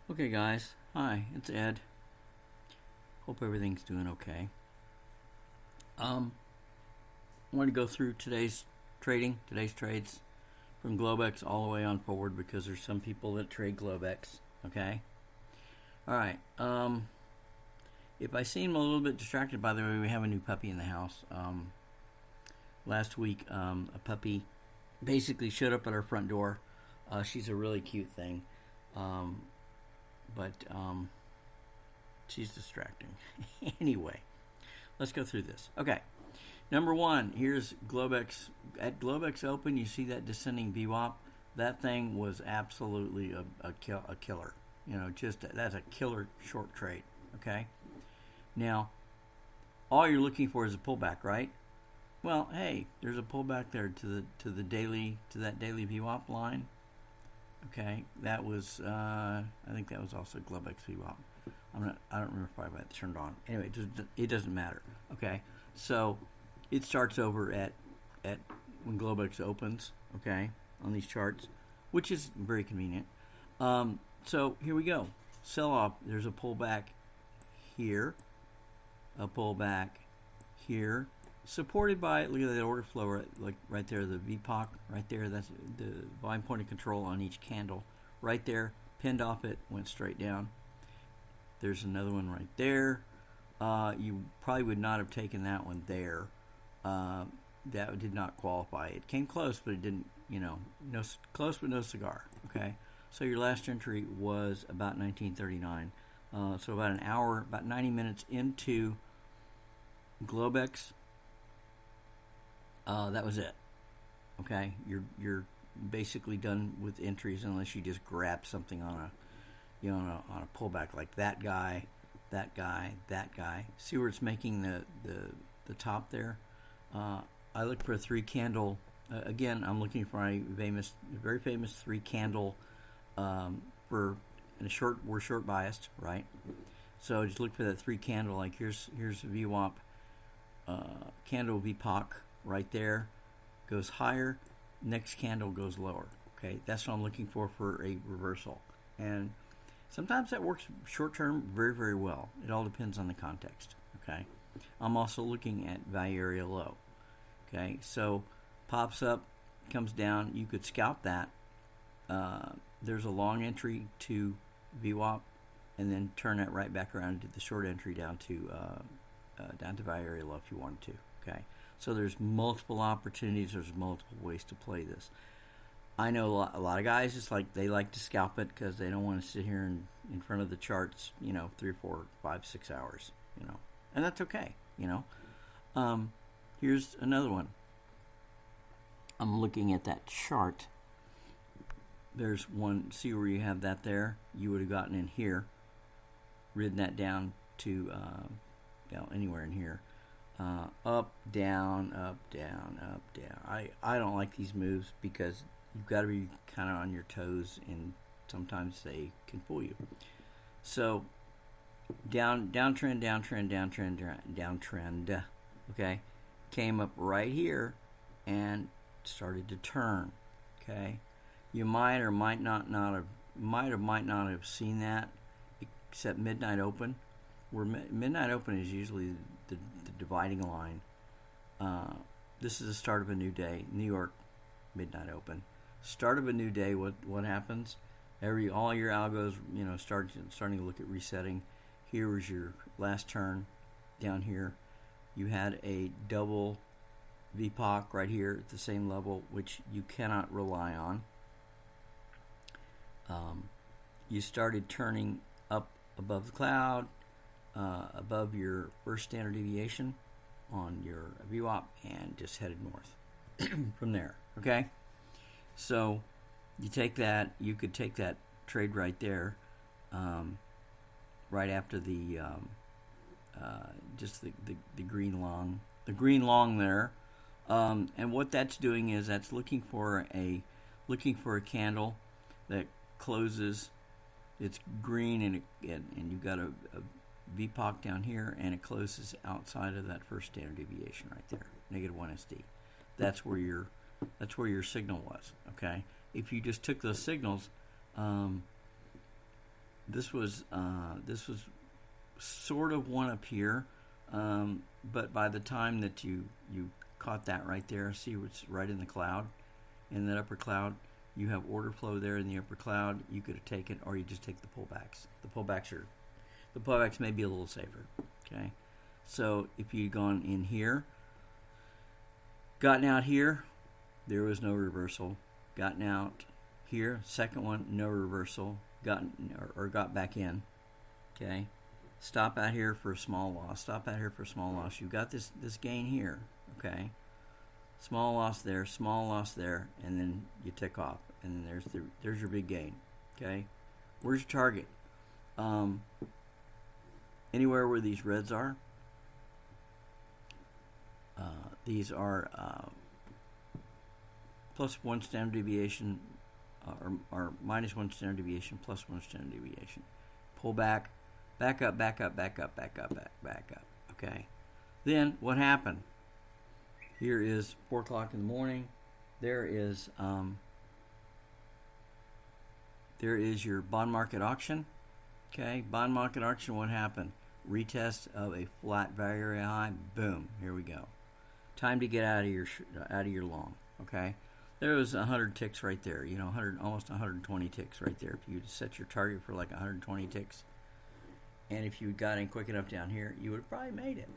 Okay, guys. Hi, it's Ed. Hope everything's doing okay. I want to go through today's trades from Globex all the way on forward because there's some people that trade Globex. Okay. All right. If I seem a little bit distracted, by the way, we have a new puppy in the house. Last week, a puppy basically showed up at our front door. She's a really cute thing. Um, but she's distracting. Anyway, let's go through this. Okay, number one, here's Globex. At Globex Open, you see that descending VWAP. That thing was absolutely a killer. That's a killer short trade. Okay, now all you're looking for is a pullback, right? Well, hey, there's a pullback there to that daily VWAP line. Okay, that was I think that was also Globex VWAP. I don't remember if I have that turned on. Anyway, it doesn't matter. Okay, so it starts over at when Globex opens. Okay, on these charts, which is very convenient. So here we go. Sell off. There's a pullback here, a pullback here, supported by, look at that order flow right there, the VPOC right there. That's the volume point of control on each candle right there. Pinned off it, went straight down. There's another one right there. You probably would not have taken that one there. That did not qualify. It came close, but it didn't. No close, but no cigar. Okay, so your last entry was about 1939. So about an hour, about 90 minutes into Globex. That was it. Okay, you're basically done with entries unless you just grab something on a pullback like that guy, that guy, that guy. See where it's making the top there. I look for a three candle. Again, I'm looking for a very famous three candle. We're short biased, right? So just look for that three candle. Like here's VWAP candle VPOC right there, goes higher. Next candle goes lower. Okay, that's what I'm looking for a reversal. And sometimes that works short term very, very well. It all depends on the context. Okay, I'm also looking at value area low. Okay, so pops up, comes down. You could scalp that. There's a long entry to VWAP, and then turn that right back around to the short entry down to value area low if you wanted to. Okay, so there's multiple opportunities. There's multiple ways to play this. I know a lot of guys they like to scalp it because they don't want to sit here in front of the charts, 3 or 4, 5, 6 hours, and that's okay, Here's another one. I'm looking at that chart. There's one. See where you have that there? You would have gotten in here, ridden that down to anywhere in here. Up, down, up, down, up, down. I don't like these moves because you've got to be kind of on your toes, and sometimes they can fool you. So downtrend, downtrend, downtrend, downtrend. Okay, came up right here and started to turn. Okay, you might or might not have seen that, except midnight open. Where midnight open is usually the dividing line. This is the start of a new day. New York midnight open. Start of a new day. What happens? All your algos, starting to look at resetting. Here was your last turn. Down here, you had a double VPOC right here at the same level, which you cannot rely on. You started turning up above the cloud, above your first standard deviation on your VWAP, and just headed north from there. Okay, so you take that. You could take that trade right there, right after the just the green long there. And what that's doing is that's looking for a candle that closes. It's green and you've got a VPOC down here, and it closes outside of that first standard deviation right there, -1 SD. That's where your signal was. Okay, if you just took those signals, this was sort of one up here, but by the time that you caught that right there, see what's right in the cloud, in that upper cloud, you have order flow there in the upper cloud. You could have taken, or you just take the pullbacks. The pullbacks may be a little safer. Okay, so if you'd gone in here, gotten out here, there was no reversal. Gotten out here, second one, no reversal. Got back in. Okay, stop out here for a small loss. Stop out here for a small loss. You got this gain here. Okay, small loss there, and then you tick off, and then there's your big gain. Okay, where's your target? Anywhere where these reds are. These are plus 1 standard deviation, or minus 1 standard deviation, plus 1 standard deviation. Pull back, back up. Okay. Then what happened? Here is 4 o'clock in the morning. There is your bond market auction. Okay, bond market auction. What happened? Retest of a flat value area high. Boom. Here we go. Time to get out of your long. Okay, there was 100 ticks right there. You know, almost 120 ticks right there. If you set your target for like 120 ticks, and if you got in quick enough down here, you would have probably made it.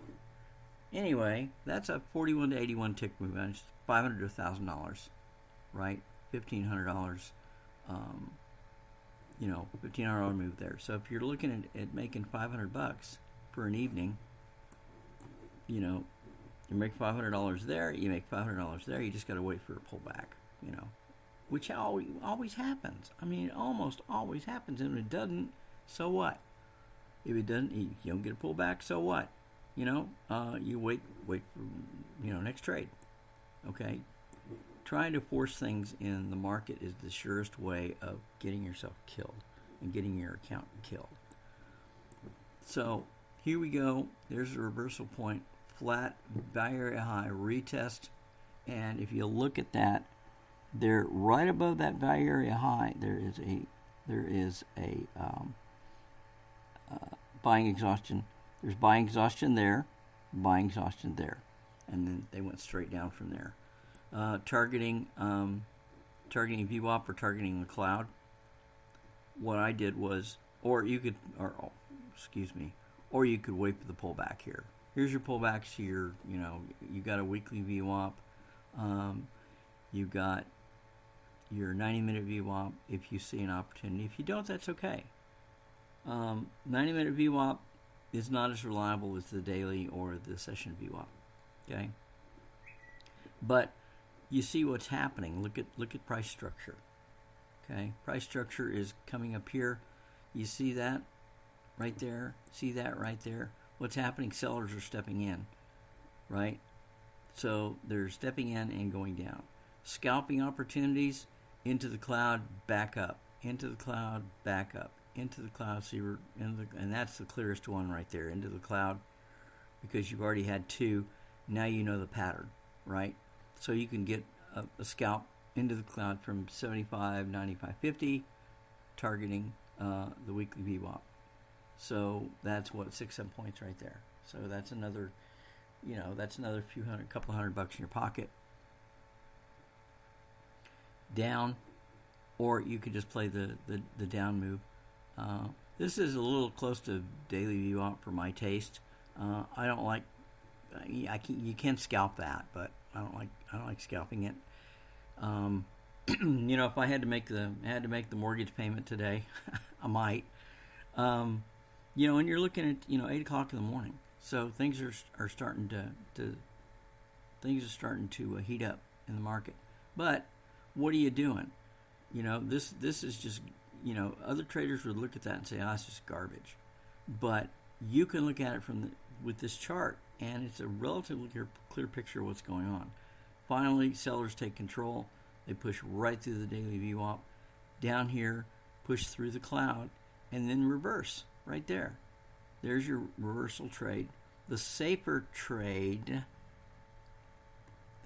Anyway, that's a 41 to 81 tick movement. It's $500 to $1,000, right? $1,500. $1,500 move there. So if you're looking at making $500 for an evening, you know, you make $500 there, you make $500 there. You just got to wait for a pullback, you know, which always happens. I mean, it almost always happens. And if it doesn't, so what? If it doesn't, you don't get a pullback, so what? You know, you wait for, next trade. Okay. Trying to force things in the market is the surest way of getting yourself killed and getting your account killed. So here we go. There's a reversal point, flat value area high, retest, and if you look at that, there right above that value area high, there is a buying exhaustion. There's buying exhaustion there, and then they went straight down from there. Targeting VWAP or targeting the cloud. What I did was, or you could wait for the pullback here. Here's your pullbacks here. You got a weekly VWAP. You got your 90-minute VWAP if you see an opportunity. If you don't, that's okay. 90-minute VWAP is not as reliable as the daily or the session VWAP. Okay, but you see what's happening. Look at price structure. Okay, price structure is coming up here. You see that right there? See that right there? What's happening? Sellers are stepping in, right? So they're stepping in and going down. Scalping opportunities into the cloud, back up. Into the cloud, back up. Into the cloud. See, and that's the clearest one right there. Into the cloud, because you've already had 2. Now you know the pattern, right? So you can get a scalp into the cloud from 75, 95, 50, targeting the weekly VWAP. So that's what 6-7 points right there. So that's another, couple $100 in your pocket. Down, or you could just play the down move. This is a little close to daily VWAP for my taste. I don't like. You can scalp that, but I don't like scalping it. If I had to make the mortgage payment today, I might. And you're looking at 8 o'clock in the morning, so things are starting to heat up in the market. But what are you doing? This is just other traders would look at that and say, it's just garbage. But you can look at it with this chart, and it's a relatively clear picture of what's going on. Finally, sellers take control. They push right through the daily VWAP. Down here, push through the cloud, and then reverse right there. There's your reversal trade. The safer trade,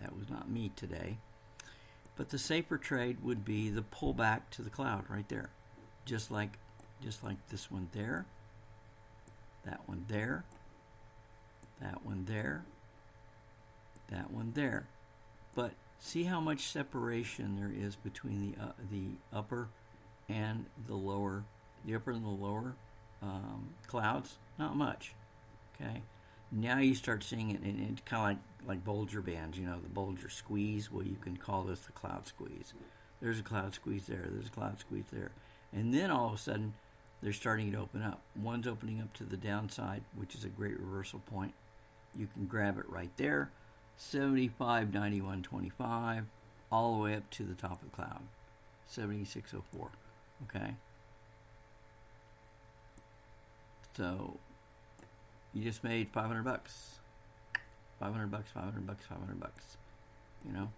that was not me today, but the safer trade would be the pullback to the cloud right there. Just like just like this one there, that one there, that one there, that one there. But see how much separation there is between the upper and the lower, clouds? Not much. Okay. Now you start seeing it, and it's kind of like Bollinger Bands, you know, the Bollinger Squeeze. Well, you can call this the cloud squeeze. There's a cloud squeeze there. There's a cloud squeeze there. And then all of a sudden, they're starting to open up. One's opening up to the downside, which is a great reversal point. You can grab it right there, 75, 91, 25, all the way up to the top of the cloud, 76.04. Okay? So you just made $500. $500, $500, $500. You know,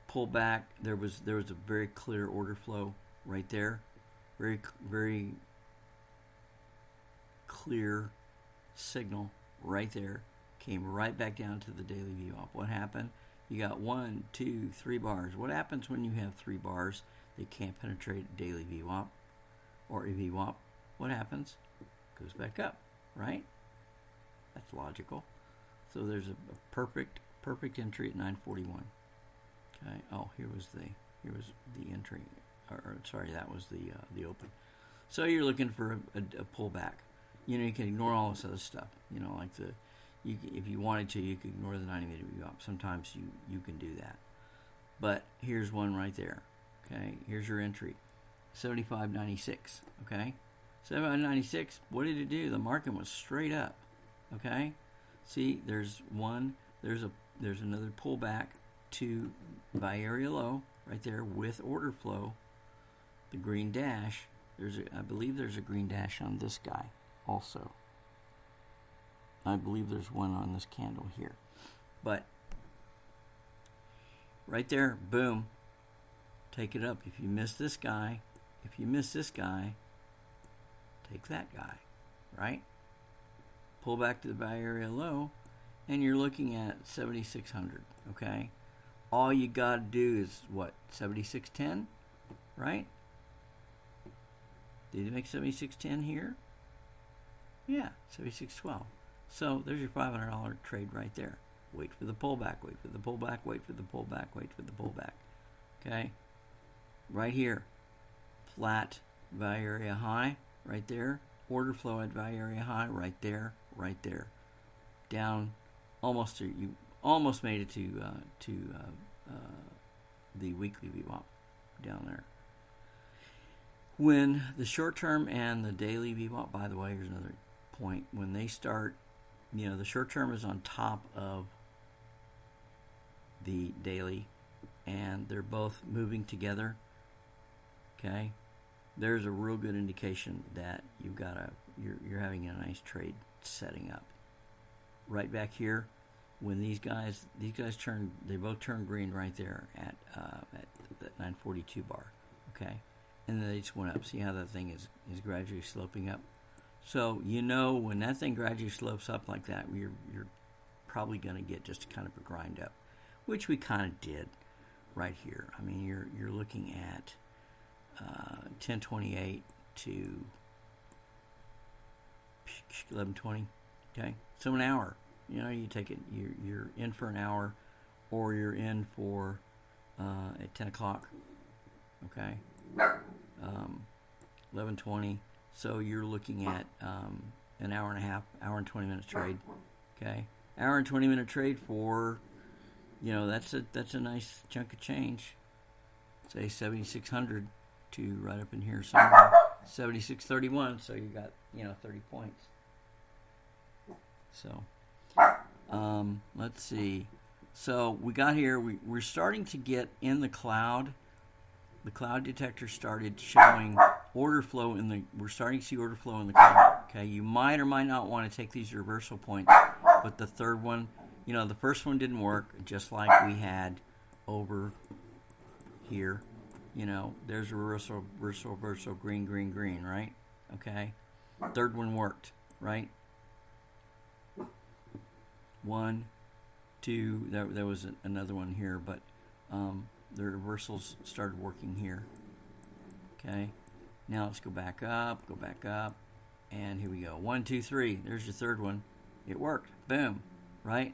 pull back. There was a very clear order flow right there, very clear signal right there. Came right back down to the daily VWAP. What happened? You got 1, 2, 3 bars. What happens when you have 3 bars? They can't penetrate daily VWAP or a VWAP. What happens? Goes back up, right? That's logical. So there's a perfect entry at 941. Okay. Oh, here was the entry. Or sorry, that was the open. So you're looking for a pullback. You know, you can ignore all this other stuff. You know, like if you wanted to, you could ignore the 90-minute VWAP. Sometimes you can do that. But here's one right there. Okay. Here's your entry, 75.96. Okay. 75.96. What did it do? The market went straight up. Okay. See, there's one. There's another pullback to buy area low right there with order flow. The green dash. I believe there's a green dash on this guy also. I believe there's one on this candle here. But right there, boom. Take it up. If you miss this guy, take that guy, right? Pull back to the buy area low, and you're looking at 7,600, okay? All you got to do is, what, 76.10, right? Did you make 76.10 here? Yeah, 76.12. So there's your $500 trade right there. Wait for the pullback, wait for the pullback, wait for the pullback, wait for the pullback. Okay? Right here. Flat value area high right there. Order flow at value area high right there, right there. Down almost to, you almost made it to the weekly VWAP down there. When the short term and the daily VWAP, by the way, here's another point. When they start, you know, the short term is on top of the daily, and they're both moving together. Okay, there's a real good indication that you're having a nice trade setting up. Right back here, when these guys turn, they both turn green right there at the 942 bar. Okay, and then they just went up. See how that thing is gradually sloping up. So you know when that thing gradually slopes up like that, you're probably going to get just kind of a grind up, which we kind of did right here. I mean, you're looking at 1028 to 1120. Okay, so an hour. You know, you take it. You're in for an hour, or you're in for at 10 o'clock. Okay, 1120. So you're looking at an hour and a half, hour and 20 minutes trade. Okay, hour and 20 minute trade for, you know, that's a nice chunk of change. Say 7,600 to right up in here somewhere, 76.31. So you got, you know, 30 points. So let's see. So we got here. We're starting to get in the cloud. The cloud detector started showing order flow we're starting to see order flow in the cloud. Okay, you might or might not want to take these reversal points, but the third one, you know, the first one didn't work, just like we had over here. You know, there's a reversal, green, green, green, right? Okay, third one worked, right? 1, 2, there was another one here, but the reversals started working here. Okay, Now let's go back up, and here we go. 1, 2, 3. There's your third one. It worked. Boom. Right?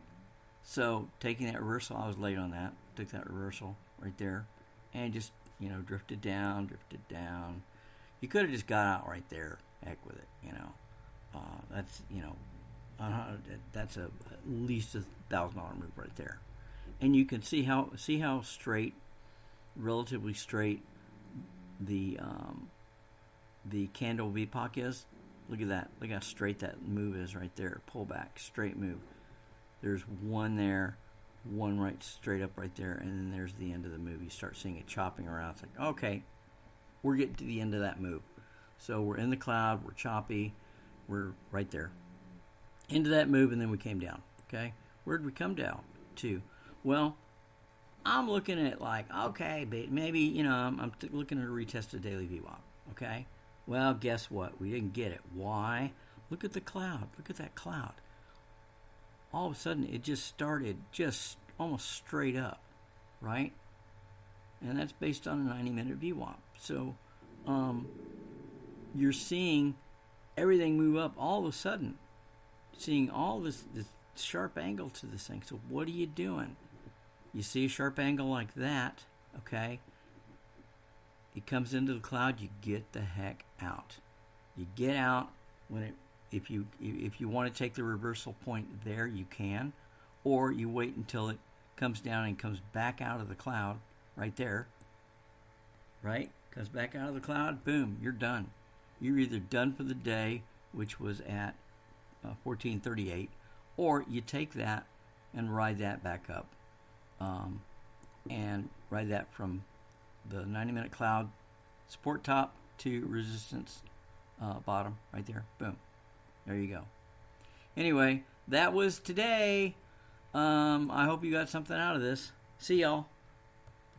So taking that reversal, I was late on that. Took that reversal right there, and just drifted down. You could have just got out right there. Heck with it. That's that's at least $1,000 move right there, and you can see how straight, relatively straight, the candle VPOC is. Look at that. Look how straight that move is right there. Pull back, straight move. There's one there, one right straight up right there, and then there's the end of the move. You start seeing it chopping around. It's like, okay, we're getting to the end of that move. So we're in the cloud, we're choppy, we're right there. Into that move, and then we came down. Okay? Where did we come down to? Well, I'm looking at okay, maybe, I'm looking at a retested daily VWAP. Okay? Well, guess what? We didn't get it. Why? Look at the cloud. Look at that cloud. All of a sudden, it just started just almost straight up, right? And that's based on a 90-minute VWAP. So, you're seeing everything move up all of a sudden. Seeing all this sharp angle to this thing. So, what are you doing? You see a sharp angle like that, okay? It comes into the cloud, you get the heck out. You get out when if you want to take the reversal point there, you can, or you wait until it comes down and comes back out of the cloud right there. Right? Comes back out of the cloud, boom, you're done. You're either done for the day, which was at 1438, or you take that and ride that back up, and ride that from the 90-minute cloud support top to resistance bottom right there. Boom. There you go. Anyway, that was today. I hope you got something out of this. See y'all.